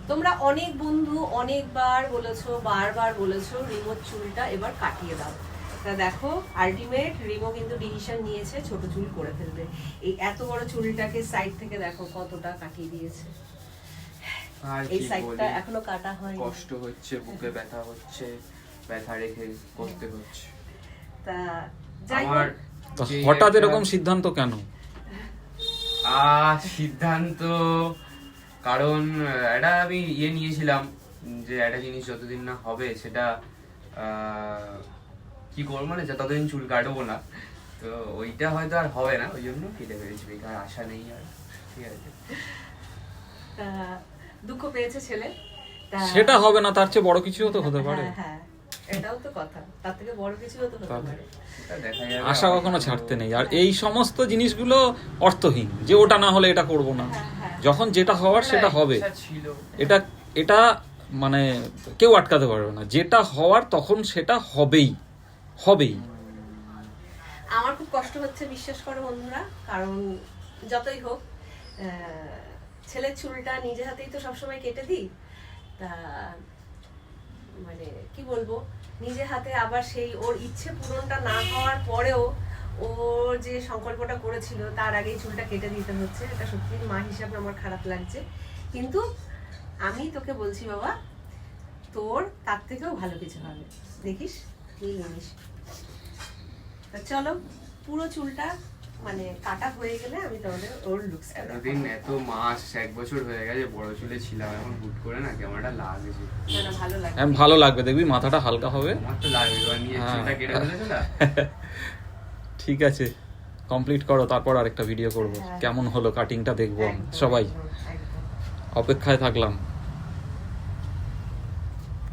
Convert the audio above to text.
তোমরা অনেক বন্ধু অনেকবার বলেছো, বারবার বলেছো রিমোর চুলটা এবার কাটিয়ে দাও। তা দেখো আলটিমেট রিমো কিন্তু ডিসিশন নিয়েছে ছোট চুল করে ফেলবে। এই এত বড় চুলটাকে সাইড থেকে দেখো কতটা কাটিয়ে দিয়েছে। আর এই কি সাইডটা বলি, এখনো কাটা হয়নি। কষ্ট হচ্ছে, বুকে ব্যথা হচ্ছে, ব্যথা রেখে করতে হচ্ছে। তা যাই আমার হোক, তা যে হঠাৎ একটা- এরকম সিদ্ধান্ত কেন? সিদ্ধান্ত কারণ এটা আমি নিয়েছিলাম যে একটা জিনিস যতদিন না হবে সেটা কি করবো, মানে ততদিন চুল কাটবো না, তো ওইটা হয়তো আর হবে না, ওই জন্য কেটে ফেলেছি, বেকার আশা নেই আর। ঠিক আছে, তা দুঃখ পেয়েছে ছেলে। তা সেটা হবে না, তার চেয়ে বড় কিছুও তো হতে পারে। হ্যাঁ, হ্যাঁ, এটাও তো কথা, তার থেকে বড় কিছুও তো হতে পারে। সেটা দেখা যাবে। আশা কখনো ছাড়তে নেই। আর এই সমস্ত জিনিসগুলো অর্থহীন, যে ওটা না হলে এটা করব না। হ্যাঁ, হ্যাঁ। যখন যেটা হওয়ার সেটা হবে। ইচ্ছা ছিল। এটা এটা মানে কেউ আটকাতে পারবে না। যেটা হওয়ার তখন সেটা হবেই হবেই। আমার খুব কষ্ট হচ্ছে বিশ্বাস করো বন্ধুরা, কারণ যতই হোক ছেলের চুলটা নিজে হাতেই তো সবসময় কেটে দিই। তা মানে কি বলবো, নিজে হাতে আবার সেই ওর ইচ্ছে পূরণটা না হওয়ার পরেও ও যে সংকল্পটা করেছিল তার আগেই চুলটা কেটে দিতে হচ্ছে। এটা সত্যি মা হিসাবে আমার খারাপ লাগছে, কিন্তু আমি তোকে বলছি বাবা, তোর তার থেকেও ভালো কিছু হবে, দেখিস কি জিনিস। তা চলো, পুরো চুলটা মানে কাটা হয়ে গেলে আমি তাহলে ওর লুকস এতদিন এত মাস 1 বছর হয়ে গেছে বড় চুলে ছিলাম, এখন হুট করে না কেমন একটা লাগছে। ভালো লাগে। ভালো লাগবে, দেখবি মাথাটা হালকা হবে। আমার তো লাগবে, এবার নিয়ে হ্যাঁ। চুলটা কেটে ফেলেছো না। ঠিক আছে, কমপ্লিট করো, তারপর আরেকটা ভিডিও করব। হ্যাঁ। কেমন হলো কাটিংটা দেখবো একদম, সবাই। একদম, একদম। অপেক্ষায় থাকলাম।